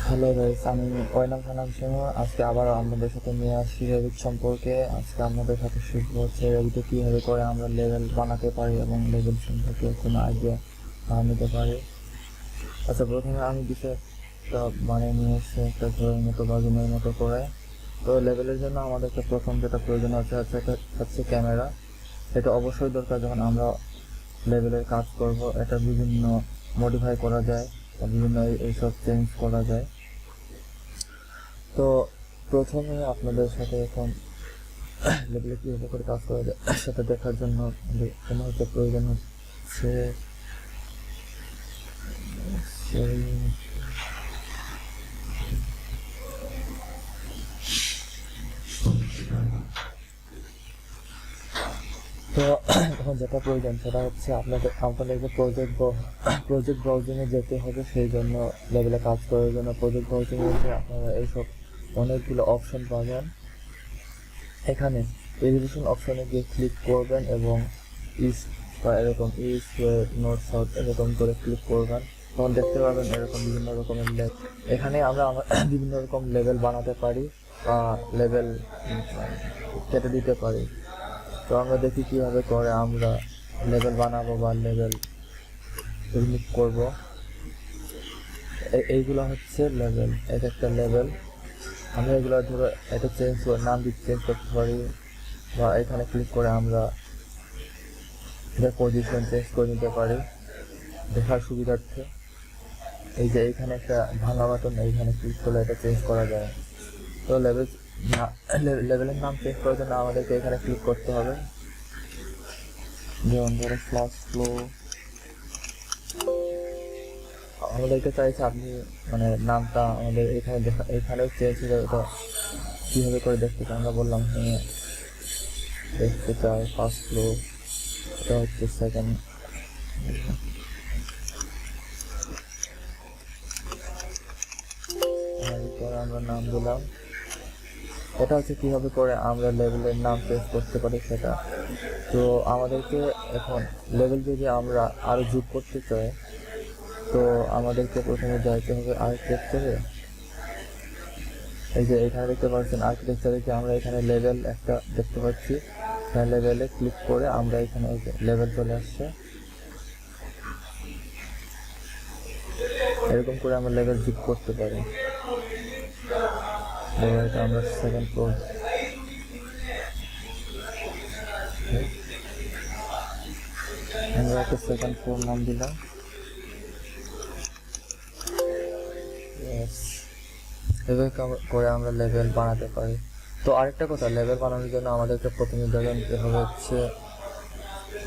Hello guys, আমি ওয়েনাম খানাম সিংহ। আজকে আবার আপনাদের সাথে নিয়ে আসছি রেভিট সম্পর্কে। আজকে আপনাদের সাথে শিখবো হচ্ছে রেভিটে কীভাবে করে আমরা লেভেল বানাতে পারি এবং লেভেল সম্পর্কে কোনো আইডিয়া নিতে পারি। আচ্ছা, প্রথমে আমি কিছু একটা বানিয়ে নিয়ে এসে একটা ঘরের মতো বা রুমের মতো করে। তো লেভেলের জন্য আমাদেরকে প্রথম যেটা প্রয়োজন হচ্ছে ক্যামেরা। এটা অবশ্যই দরকার যখন আমরা লেভেলের কাজ করব। এটা বিভিন্ন মডিফাই করা যায় বা বিভিন্ন এইসব চেঞ্জ করা যায়। তো প্রথমে আপনাদের সাথে এখন লেভেলে কীভাবে করে কাজ করা যায় সেটা দেখার জন্য কোনো হচ্ছে প্রয়োজন হচ্ছে তো এখন যেটা প্রয়োজন সেটা হচ্ছে আপনাদেরকে প্রজেক্ট ব্রাউজিংয়ে যেতে হবে। সেই জন্য লেভেলে কাজ করার জন্য প্রজেক্ট ব্রাউজিংয়ে গিয়ে আপনারা এইসব অনেকগুলো অপশন পাবেন। এখানে এলিভেশন অপশনে গিয়ে ক্লিক করবেন এবং ইস্ট বা এরকম ইস্ট নর্থ সাউথ এরকম করে ক্লিক করবেন। তখন দেখতে পাবেন এরকম বিভিন্ন রকমের লেভেল। এখানে আমরা বিভিন্ন রকম লেভেল বানাতে পারি বা লেভেল কেটে দিতে পারি। তো আমরা দেখি কীভাবে করে আমরা লেভেল বানাবো বা লেভেল রিমুভ করবো। এইগুলো হচ্ছে লেভেল, এক একটা লেভেল। আমরা এগুলো ধরো এটা নাম চেঞ্জ করতে পারি বা এখানে ক্লিক করে আমরা এটার পজিশন চেঞ্জ করে নিতে পারি দেখার সুবিধার্থে। এই যে এইখানে একটা ভাঙা বাটন, এইখানে ক্লিক করলে এটা চেঞ্জ করা যায়। তো লেভেলের নাম চেঞ্জ করার জন্য আমাদেরকে এখানে ক্লিক করতে হবে। যেমন ধরো ফ্লাশ ফ্লো আমাদেরকে চাইছে আপনি মানে নামটা আমাদের এখানেও চেঞ্জ হয়ে যাবে। তো কীভাবে করে দেখতে চাই আমরা বললাম হ্যাঁ দেখতে চাই ফার্স্ট ফ্লো, এটা হচ্ছে সেকেন্ড। আমরা নাম দিলাম। এটা হচ্ছে কীভাবে করে আমরা লেভেলের নাম চেঞ্জ করতে পারি সেটা। তো আমাদেরকে এখন লেভেল যদি আমরা আরও যোগ করতে চাই তো আমাদেরকে প্রথমে যাইতে হবে আর্কিটেকচারে। এই যে এখানে দেখতে পাচ্ছেন আর্কিটেকচারে কি আমরা এখানে লেভেল একটা দেখতে পাচ্ছি। লেভেলে ক্লিক করে আমরা এখানে লেভেল চলে আসছে। এরকম করে আমরা লেভেল যোগ করতে পারি। এটা আমরা সেকেন্ড ফ্লোর, আমরা একটা সেকেন্ড ফ্লোর নাম দিলাম। এভাবে করে আমরা লেভেল বানাতে পারি। তো আরেকটা কথা, লেভেল বানানোর জন্য আমাদেরকে প্রথমে জানতে হবে হচ্ছে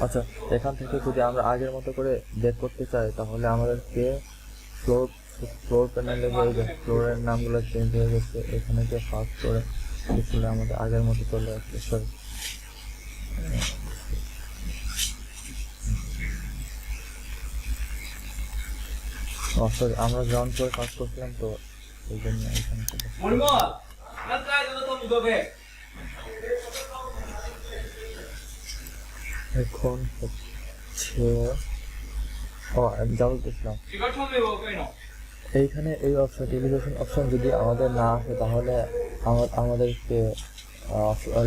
আচ্ছা এখান থেকে যদি আমরা আগের মতো করে বের করতে চাই তাহলে আমাদেরকে ফ্লোর প্যানেলে যে ফ্লোরের নামগুলো চেঞ্জ হয়ে গেছে, এখানে যে ফার্স্ট ফ্লোরে দেখলে আমাদের আগের মতো চলে আসছে। সরি আমরা গ্রাউন্ড ফ্লোরে কাজ করছিলাম তো এই জন্য এখানে এখন হচ্ছে বলতেছিলাম এইখানে এই অপশন এলিভেশন অপশন যদি আমাদের না আসে তাহলে আমাদেরকে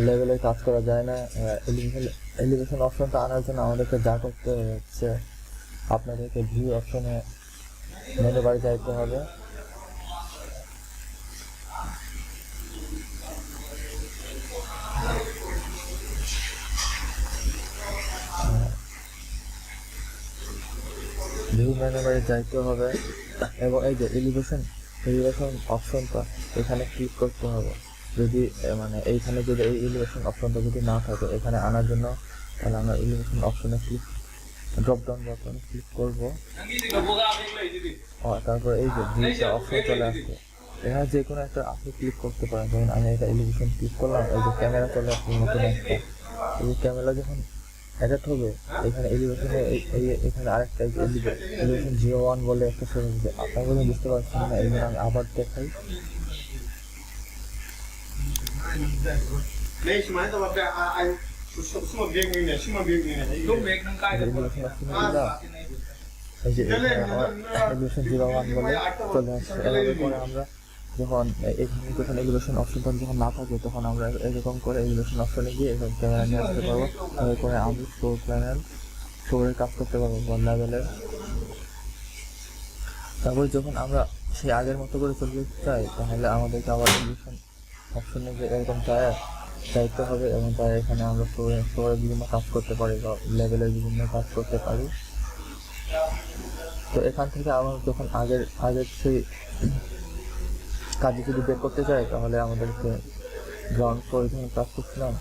লেভেলে কাজ করা যায় না। এলিভেশন অপশনটা আনার জন্য আমাদেরকে যা করতে হচ্ছে আপনাদেরকে ভিউ অপশনে মেনু বারে যাইতে হবে। ভিউ মেনু বারে যাইতে হবে এবং এই যে এলিভেশন অপশনটা এখানে ক্লিক করতে হবে। যদি মানে এইখানে যদি এই এলিভেশন অপশনটা যদি না থাকে এখানে আনার জন্য, তাহলে আমরা এলিভেশন অপশনে ড্রপ ডাউন বাটন ক্লিক করবো। তারপর এই যে দুইটা অপশন চলে আসছে, এখানে যে কোনো একটা আপনি ক্লিক করতে পারেন। যেমন আমি এটা এলিভেশন ক্লিক করলাম, এই যে ক্যামেরা চলে আসছে নতুন একটা। এই যে ক্যামেরা যখন অ্যাডাপ্ট হবে এখানে এলিভেশনে এখানে আরেকটা এলিভেশন 01 বলে একটা শুরু হচ্ছে। আপনারা বোধহয় বুঝতে পারছেন না, এই জন্য আমি আবার দেখাই। এই যে এলিভেশন 01 বলে চলে আসছে। এভাবে করে আমরা যখন যখন এলিভেশন অপশনটা যখন না থাকে তখন আমরা এরকম করে এলিভেশন অপশনে গিয়ে এরকম ক্যামেরা নিয়ে আসতে পারবো। এভাবে করে আমরা ফ্লোর প্ল্যানের ফ্লোরের কাজ করতে পারবো বা লেভেলের। তারপরে যখন আমরা সেই আগের মতো করে চলে যেতে চাই তাহলে আমাদেরকে আবার এলিভেশন অপশনে যে এরকম চাইতে হবে এবং তাই এখানে আমরা ফ্লোরে বিভিন্ন কাজ করতে পারি বা লেভেলের বিভিন্ন কাজ করতে পারি। তো এখান থেকে আমরা যখন আগের সেই কাজে যদি বের করতে চাই তাহলে আমাদেরকে গ্রাউন্ড ফ্লোরে যখন কাজ করছিলাম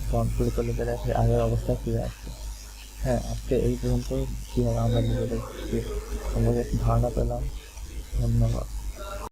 গ্রাউন্ড ফ্লোরে চলে গেলে সেই আগের অবস্থায় ফিরে আসছে। হ্যাঁ, আজকে এই পর্যন্ত কীভাবে আমরা নিজেদের সম্পর্কে একটি ধারণা পেলাম। ধন্যবাদ।